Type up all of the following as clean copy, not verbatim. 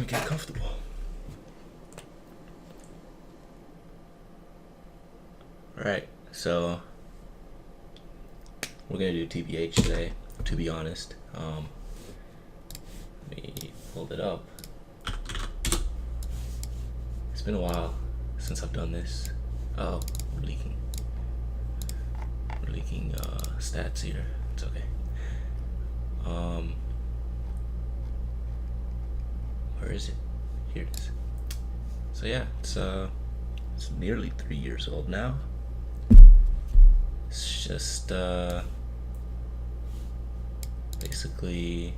me get comfortable. Alright, so we're gonna do TBH today, to be honest. Let me pull it up. It's been a while since I've done this. Oh, we're leaking stats here. It's okay. Where is it? Here it is. So yeah, it's nearly 3 years old now. It's just basically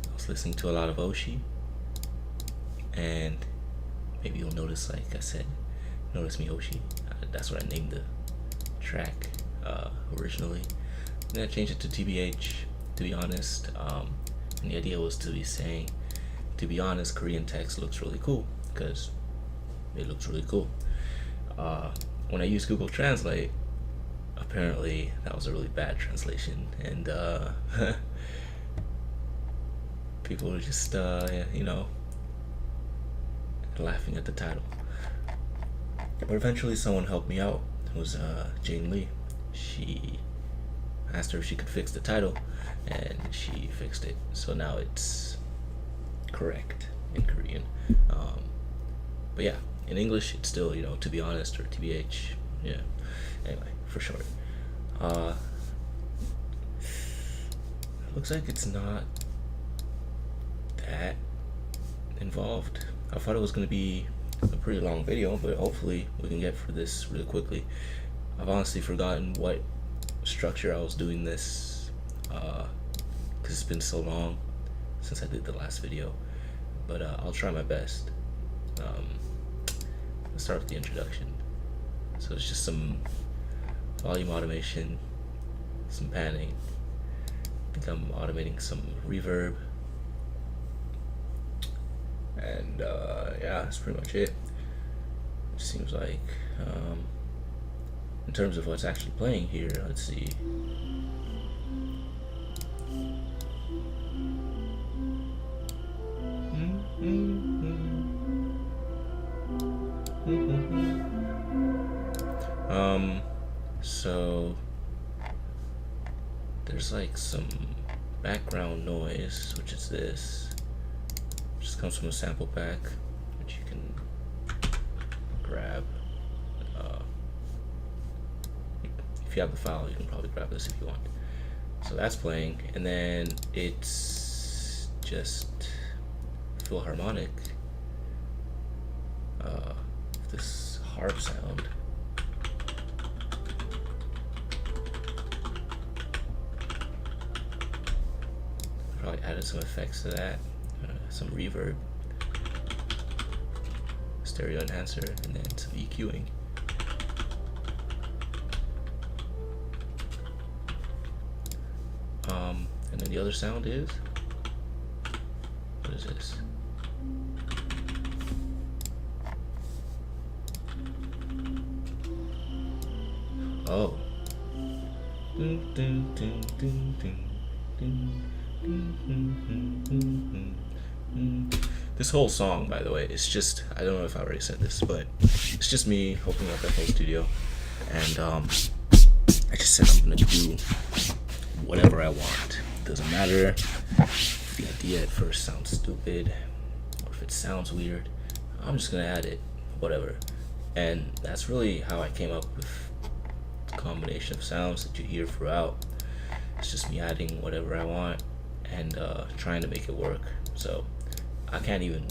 I was listening to a lot of Oshi, and maybe you'll notice, like I said, notice me Oshi. That's what I named the track originally. And then I changed it to TBH, to be honest. And the idea was to be saying, to be honest, Korean text looks really cool, because it looks really cool. When I use Google Translate, apparently that was a really bad translation, and people were just laughing at the title. But eventually someone helped me out. It was Jane Lee. She asked her if she could fix the title, and she fixed it, so now it's correct in Korean. But yeah, in English it's still, to be honest, or TBH. Yeah, anyway, for short. Looks like it's not that involved. I thought it was going to be a pretty long video, but hopefully we can get through this really quickly. I've honestly forgotten what structure I was doing this, because it's been so long since I did the last video, but I'll try my best. Let's start with the introduction. So it's just some volume automation, some panning. I think I'm automating some reverb, and yeah, that's pretty much it. It seems like in terms of what's actually playing here, let's see. So there's like some background noise, which is this. It just comes from a sample pack, which you can grab. If you have the file, you can probably grab this if you want. So that's playing, and then it's just Philharmonic. This harp sound. Probably added some effects to that, some reverb, stereo enhancer, and then some EQing. And then the other sound is, what is this? Oh. This whole song, by the way, is just, I don't know if I already said this, but it's just me opening up FL Studio, and I just said I'm gonna do whatever I want. Doesn't matter if the idea at first sounds stupid or if it sounds weird. I'm just gonna add it, whatever. And that's really how I came up with the combination of sounds that you hear throughout. It's just me adding whatever I want and trying to make it work. So I can't even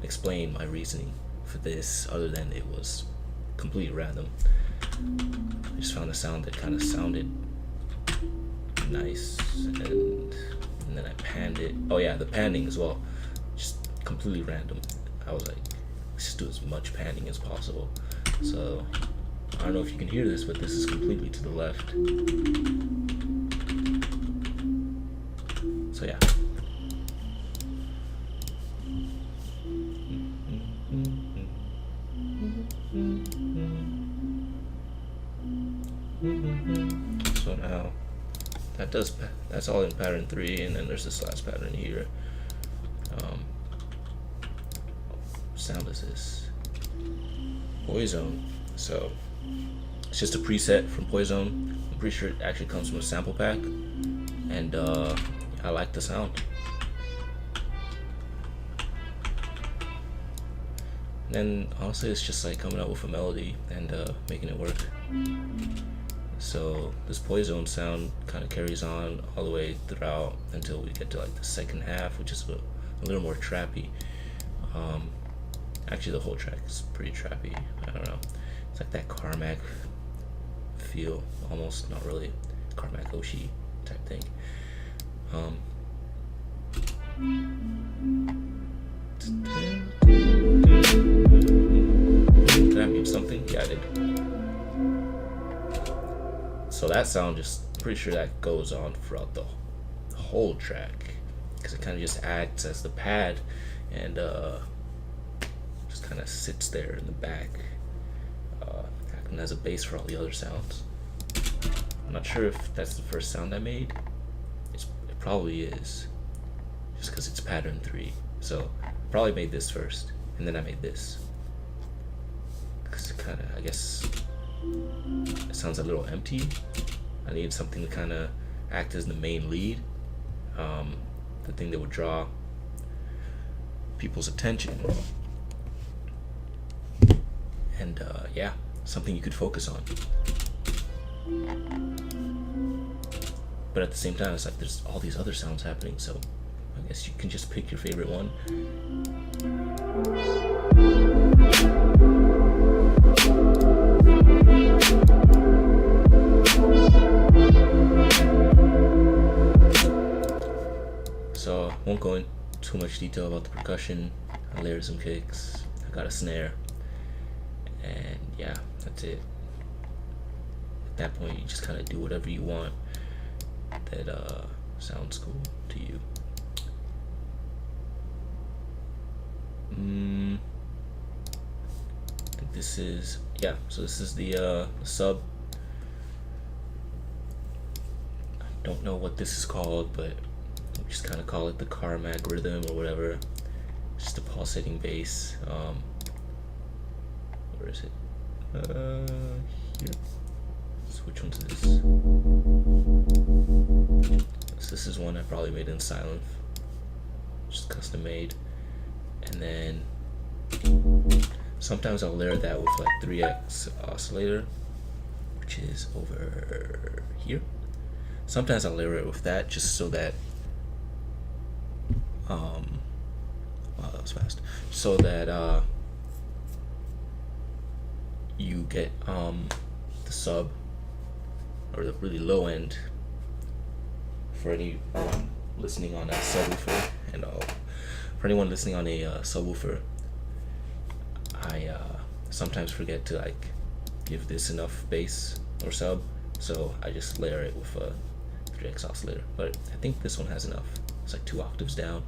explain my reasoning for this other than it was completely random. I just found a sound that kind of sounded nice, and then I panned it. Oh yeah, the panning as well, just completely random. I was like, let's just do as much panning as possible. So I don't know if you can hear this, but this is completely to the left. So yeah. So now that's all in pattern 3, and then there's this last pattern here. sound is this? Poison. So it's just a preset from Poison. I'm pretty sure it actually comes from a sample pack, and I like the sound. And then honestly, it's just like coming out with a melody and making it work. So this Poison sound kind of carries on all the way throughout until we get to like the second half, which is a little more trappy. Actually, the whole track is pretty trappy. I don't know. It's like that Carmack feel, almost. Not really. Carmack Oshi type thing. Did I mute something? Yeah, I did. So that sound, just pretty sure that goes on throughout the whole track, because it kind of just acts as the pad and just kind of sits there in the back, acting as a bass for all the other sounds. I'm not sure if that's the first sound I made. It probably is, just because it's pattern 3. So I probably made this first, and then I made this, because it kind of, I guess, it sounds a little empty. I needed something to kind of act as the main lead, the thing that would draw people's attention, and yeah, something you could focus on. But at the same time, it's like there's all these other sounds happening, so I guess you can just pick your favorite one. So I won't go into too much detail about the percussion. I layered some kicks, I got a snare, and yeah, that's it. At that point, you just kind of do whatever you want that sounds cool to you. I think this is, yeah, so this is the sub. I don't know what this is called, but we just kind of call it the Carmack rhythm or whatever. It's just a pulsating bass. Where is it? Here. So which one's this? So this is one I probably made in Silent, just custom made. And then sometimes I'll layer that with like 3x oscillator, which is over here. Sometimes I'll layer it with that just so that wow, that was fast. So that you get the sub, or the really low end, for anyone listening on a subwoofer, and for anyone listening on a subwoofer, I sometimes forget to like give this enough bass or sub, so I just layer it with a 3x oscillator. But I think this one has enough. It's like 2 octaves down.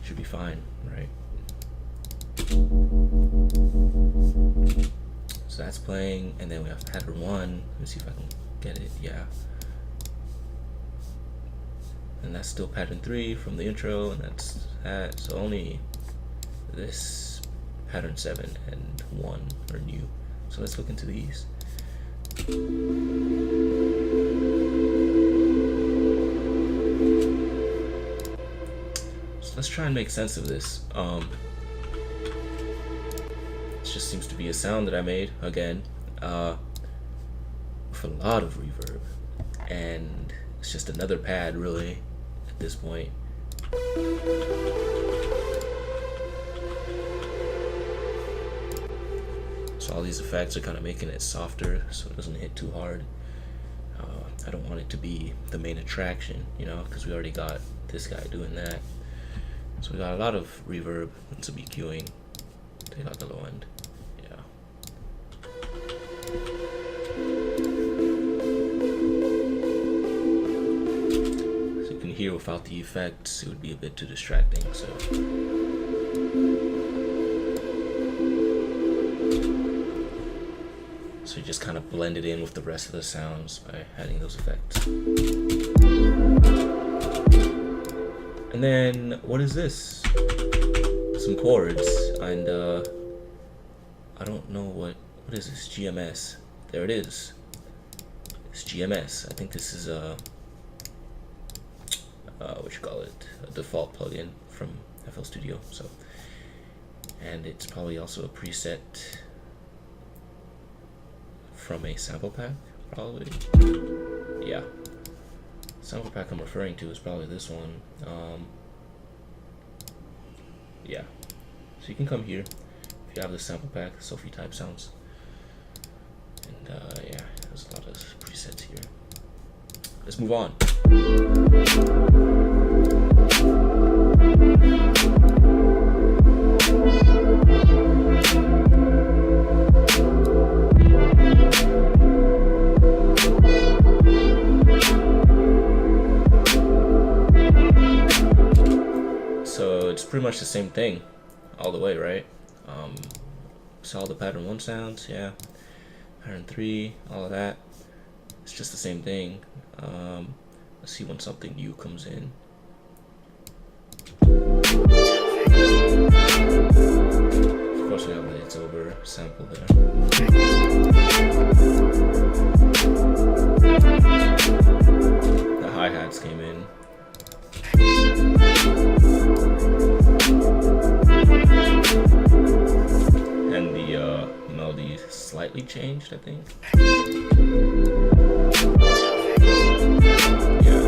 Should be fine, right? So that's playing, and then we have pattern 1. Let me see if I can get it. Yeah. And that's still pattern 3 from the intro, and that's that. So only this pattern 7 and 1 are new. So let's look into these. So let's try and make sense of this. It just seems to be a sound that I made again, with a lot of reverb, and it's just another pad really at this point. So all these effects are kind of making it softer so it doesn't hit too hard. I don't want it to be the main attraction, you know, because we already got this guy doing that. So we got a lot of reverb and some EQing. Take out the low end. Yeah. So you can hear without the effects, it would be a bit too distracting. So you just kind of blend it in with the rest of the sounds by adding those effects. And then, what is this? some chords, and I don't know what is this, GMS. There it is. It's GMS. I think this is what you call it, a default plugin from FL Studio. So, and it's probably also a preset from a sample pack, probably. Yeah, sample pack I'm referring to is probably this one. Yeah, so you can come here if you have the sample pack, Sophie type sounds, and yeah, there's a lot of presets here. Let's move on. So it's pretty much the same thing all the way, right? Saw the pattern 1 sounds, yeah, pattern 3, all of that. It's just the same thing. Let's see when something new comes in. Of course we have the It's Over sample there. The hi-hats came in. And the melody slightly changed, I think. Yeah.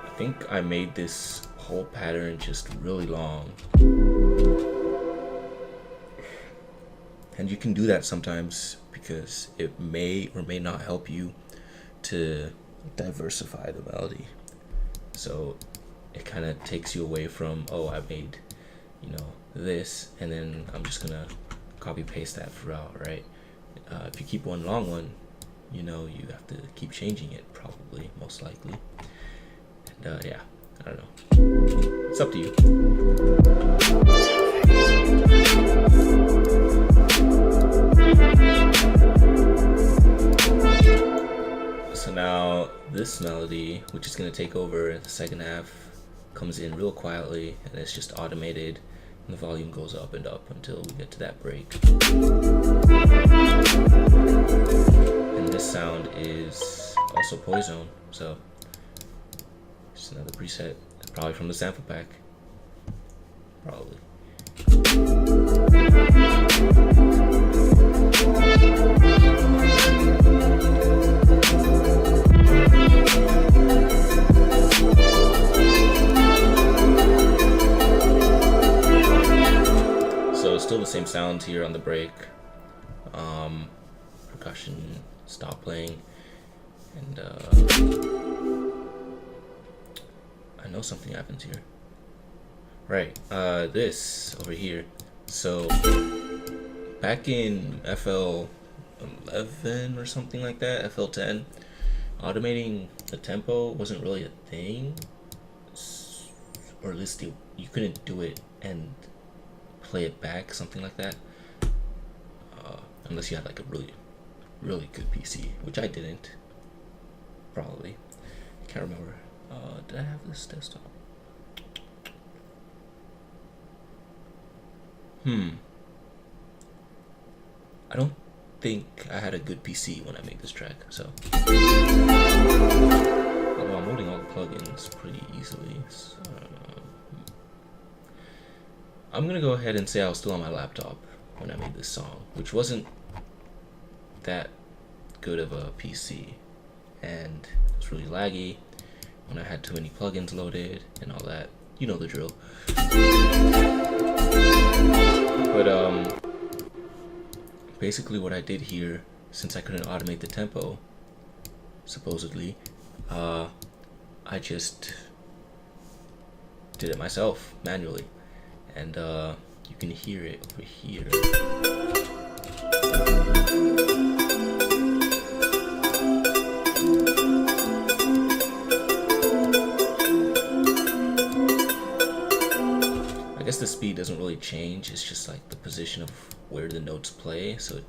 I think I made this whole pattern just really long. And you can do that sometimes because it may or may not help you to diversify the melody. So it kind of takes you away from, oh, I made, you know, this, and then I'm just gonna copy paste that throughout, right? If you keep one long one, you know, you have to keep changing it, probably, most likely. And yeah, I don't know. It's up to you. So now this melody, which is going to take over the second half, comes in real quietly, and it's just automated, and the volume goes up and up until we get to that break. And this sound is also Poison, so just another preset, probably from the sample pack, probably. So still the same sounds here on the break. Percussion stop playing, and I know something happens here. Right, this over here. So back in FL 11 or something like that, FL 10, automating the tempo wasn't really a thing, or at least you couldn't do it and play it back, something like that, unless you had like a really good PC, which I didn't, probably. I can't remember. Did I have this desktop? I don't think I had a good PC when I made this track, so. Although I'm loading all the plugins pretty easily, so. I'm gonna go ahead and say I was still on my laptop when I made this song, which wasn't that good of a PC, and it was really laggy when I had too many plugins loaded and all that. You know the drill. But basically what I did here, since I couldn't automate the tempo, supposedly, I just did it myself manually, and you can hear it over here. I guess the speed doesn't really change, it's just like the position of where the notes play, so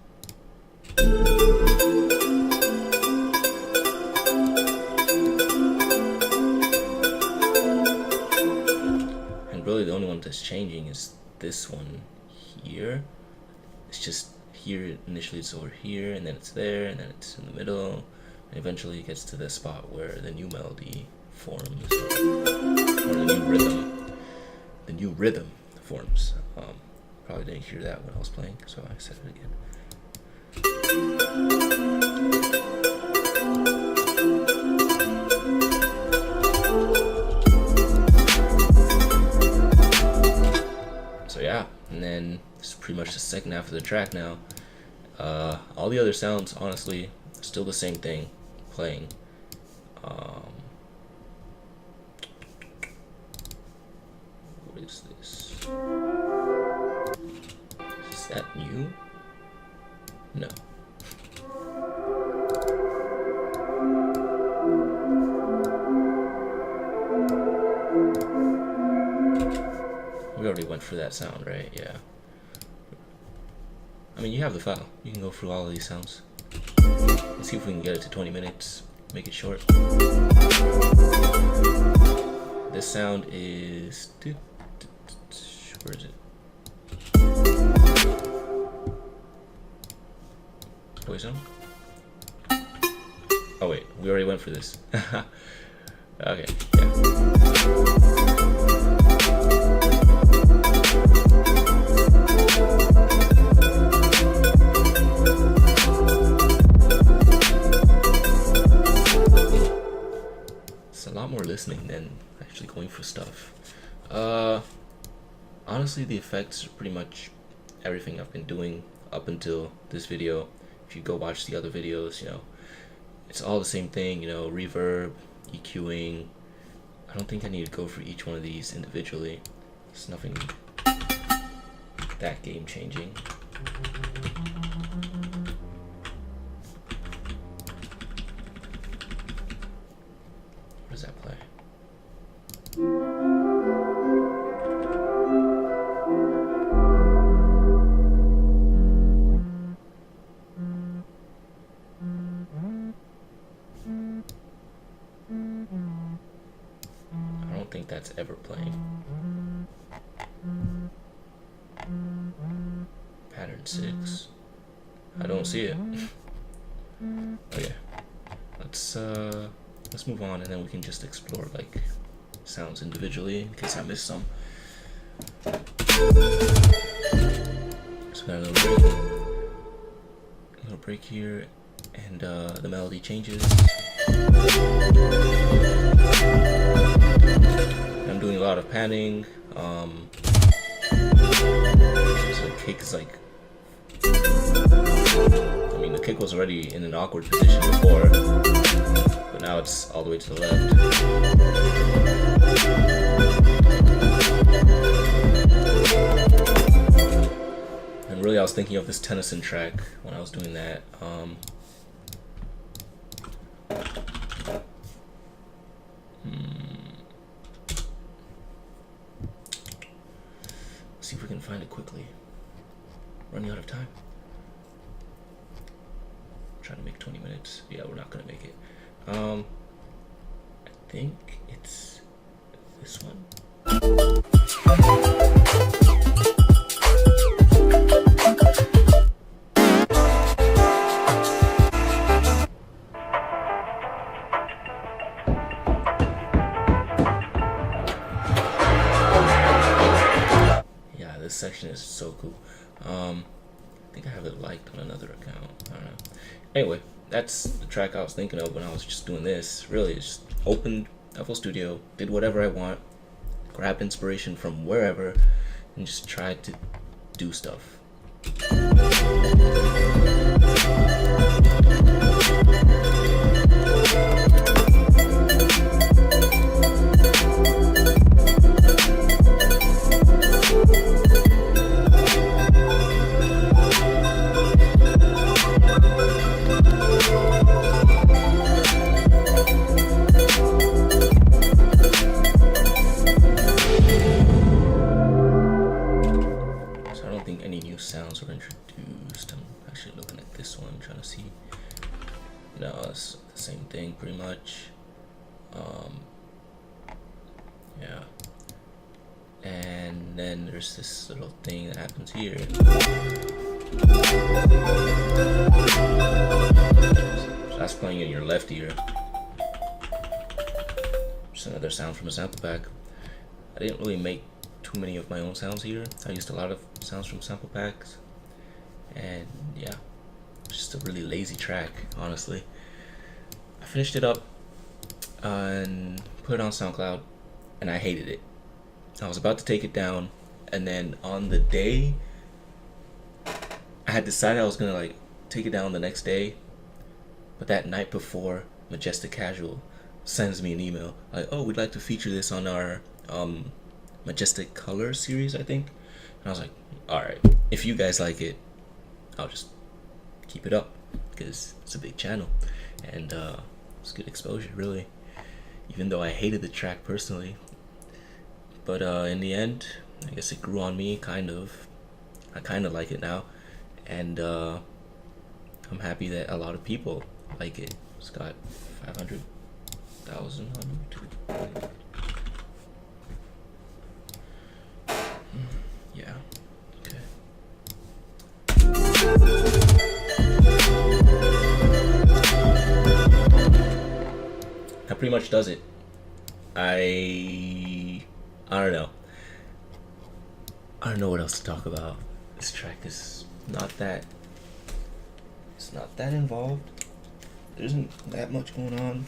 this one here. It's just here initially, it's over here, and then it's there, and then it's in the middle, and eventually it gets to the spot where the new melody forms, or the new rhythm forms. Probably didn't hear that when I was playing, so I said it again. So yeah, and then this is pretty much the second half of the track now. All the other sounds, honestly, still the same thing playing. What is this? Is that new? No. We already went through that sound, right? Yeah. I mean, you have the file. You can go through all of these sounds. Let's see if we can get it to 20 minutes. Make it short. This sound is... Where is it? Poison? Oh wait, we already went for this. Okay, yeah. It's a lot more listening than actually going for stuff. Honestly, the effects are pretty much everything I've been doing up until this video. If you go watch the other videos, you know, it's all the same thing, you know, reverb, EQing. I don't think I need to go for each one of these individually. It's nothing that game changing. What does that play? I don't think that's ever playing. Pattern 6. I don't see it. Okay. Let's move on, and then we can just explore like sounds individually in case I missed some. So got a little break here, and the melody changes. I'm doing a lot of panning. So the kick is like, I mean, the kick was already in an awkward position before, but now it's all the way to the left. And really, I was thinking of this Tennyson track when I was doing that. See if we can find it quickly. Running out of time. Trying to make 20 minutes. Yeah, we're not gonna make it. I think it's this one. This section is so cool. I think I have it liked on another account. I don't know. Anyway, that's the track I was thinking of when I was just doing this. Really, just opened FL Studio, did whatever I want, grabbed inspiration from wherever, and just tried to do stuff. Sounds were introduced. I'm actually looking at this one, trying to see. No, it's the same thing pretty much. Yeah, And then there's this little thing that happens here. So that's playing in your left ear. Just another sound from a sample pack. I didn't really make too many of my own sounds here. I used a lot of sounds from sample packs. And yeah, just a really lazy track, honestly. I finished it up and put it on SoundCloud, and I hated it. I was about to take it down, and then on the day, I had decided I was gonna like take it down the next day, but that night before, Majestic Casual sends me an email like, "Oh, we'd like to feature this on our Majestic Color series, I think." And I was like, "All right, if you guys like it, I'll just keep it up because it's a big channel, and it's good exposure, really." Even though I hated the track personally. But in the end, I guess it grew on me, kind of. I kind of like it now. And I'm happy that a lot of people like it. It's got 500,000 on YouTube. Yeah. Okay. That pretty much does it. I don't know. I don't know what else to talk about. This track is not that. It's not that involved. There isn't that much going on.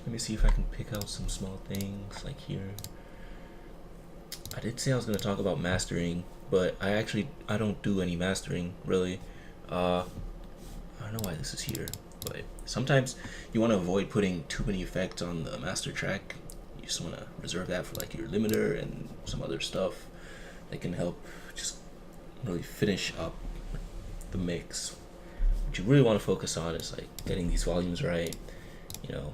Let me see if I can pick out some small things like here. I did say I was gonna talk about mastering, but I don't do any mastering really. I don't know why this is here, but sometimes you want to avoid putting too many effects on the master track. You just want to reserve that for like your limiter and some other stuff that can help just really finish up the mix. What you really want to focus on is like getting these volumes right, you know,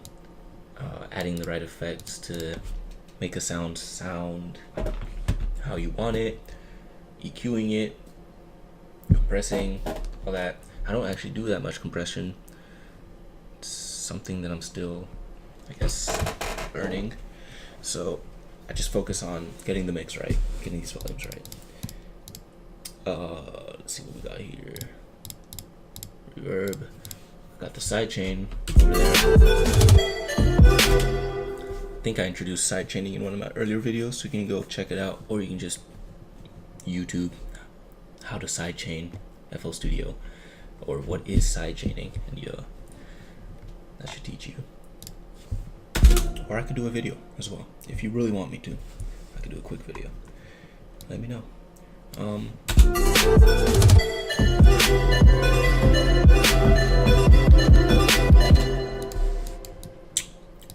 adding the right effects to make a sound how you want it, EQing it, compressing, all that. I don't actually do that much compression. It's something that I'm still, I guess, learning. So I just focus on getting the mix right, getting these volumes right. Let's see what we got here. Reverb. Got the sidechain over there. I think I introduced sidechaining in one of my earlier videos, so you can go check it out, or you can just YouTube how to sidechain FL Studio, or what is sidechaining, and yeah, that should teach you. Or I could do a video as well if you really want me to. I could do a quick video. Let me know.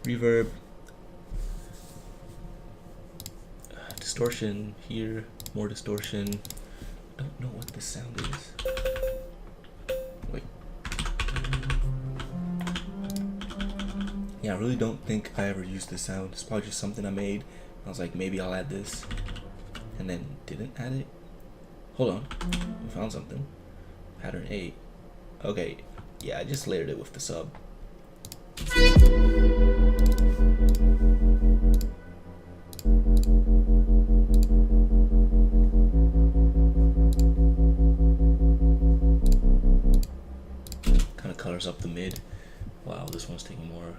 Reverb, distortion here, more distortion. I don't know what this sound is. Wait. Yeah, I really don't think I ever used this sound. It's probably just something I made. I was like, maybe I'll add this, and then didn't add it. Hold on, I found something. Pattern 8. Okay, yeah, I just layered it with the sub. Kind of colors up the mid. Wow, this one's taking more,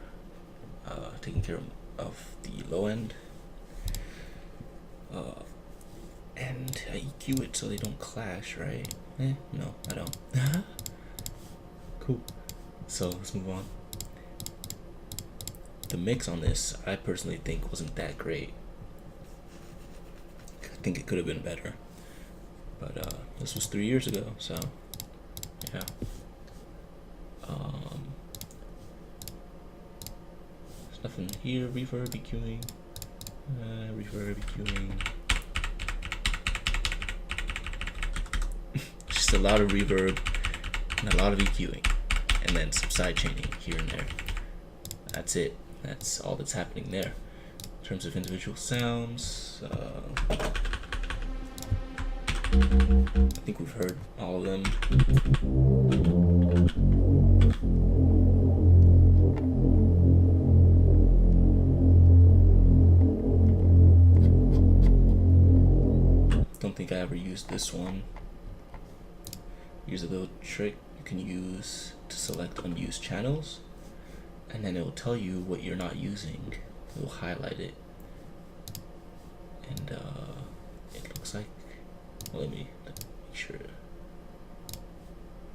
taking care of the low end. And I EQ it so they don't clash, right? No, I don't. Cool. So let's move on. The mix on this, I personally think, wasn't that great. I think it could have been better. But this was 3 years ago, so yeah. There's nothing here. Reverb EQing. Reverb EQing. Just a lot of reverb and a lot of EQing, and then some side chaining here and there. That's it. That's all that's happening there. In terms of individual sounds, I think we've heard all of them. ever used this one. Here's a little trick you can use to select unused channels, and then it will tell you what you're not using. It will highlight it, and it looks like, well, let me make sure.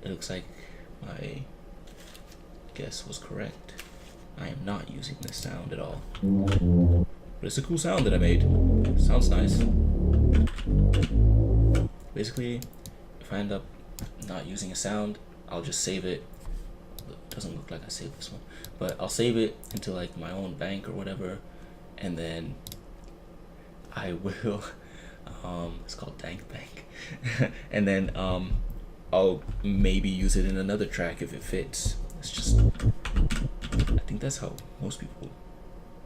It looks like my guess was correct. I am not using this sound at all. But it's a cool sound that I made. Sounds nice. Basically, if I end up not using a sound, I'll just save it. It doesn't look like I saved this one, but I'll save it into like my own bank or whatever, and then I will it's called Dank Bank. And then I'll maybe use it in another track if it fits. It's just, I think that's how most people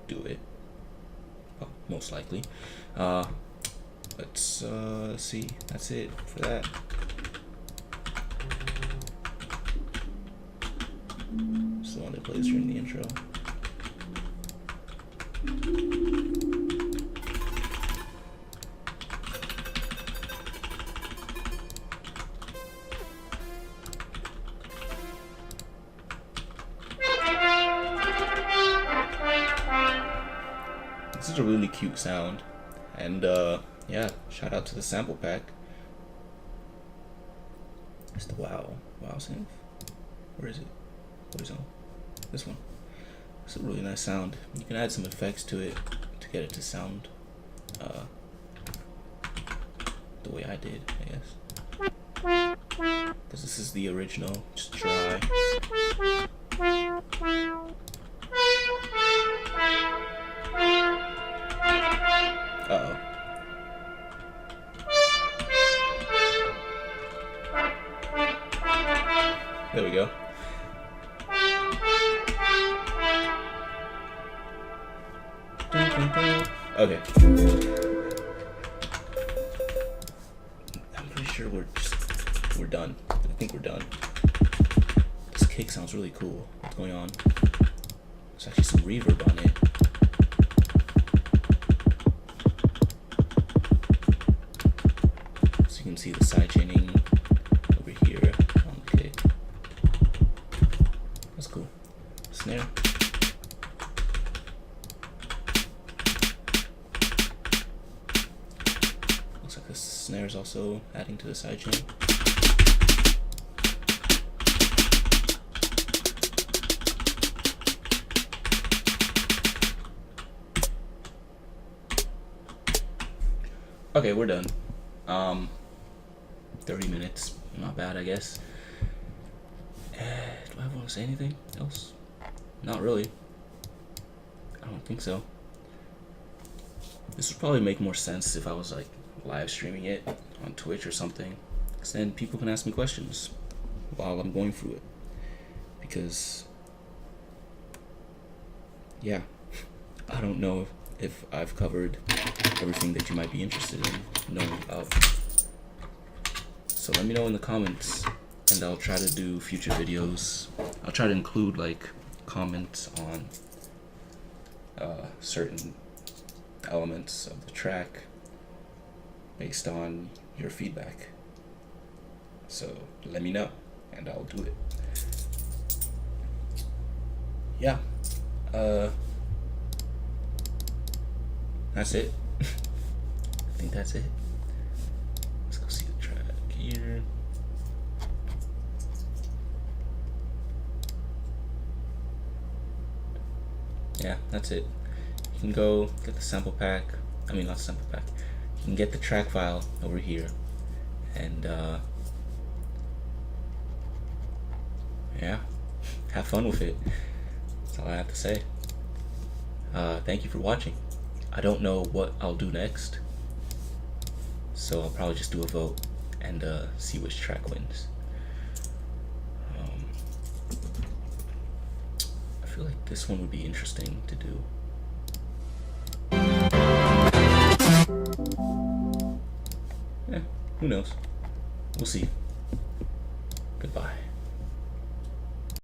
do it. Well, most likely. Let's see. That's it for that. It's the one that plays during the intro. This is a really cute sound, and yeah, shout out to the sample pack. It's the wow synth. Where is it? Horizontal. This one. It's a really nice sound. You can add some effects to it to get it to sound the way I did, I guess. Because this is the original, just dry. Uh-oh. There we go. Okay. I'm pretty sure we're done. I think we're done. This kick sounds really cool. What's going on? There's actually some reverb on it. So you can see the side chaining over here on the kick. That's cool. Snare. Looks like the snare is also adding to the sidechain. Okay, we're done. 30 minutes, not bad, I guess. Do I want to say anything else? Not really. I don't think so. This would probably make more sense if I was like live streaming it on Twitch or something, because then people can ask me questions while I'm going through it. Because, yeah, I don't know if I've covered everything that you might be interested in knowing about. So let me know in the comments, and I'll try to do future videos. I'll try to include like comments on certain elements of the track based on your feedback. So let me know and I'll do it. Yeah. That's it. I think that's it. Let's go see the track here. Yeah, that's it. You can go get the sample pack. I mean, not sample pack. You can get the track file over here, and yeah, have fun with it. That's all I have to say. Thank you for watching. I don't know what I'll do next, so I'll probably just do a vote and see which track wins. I feel like this one would be interesting to do. Yeah, who knows? We'll see. Goodbye.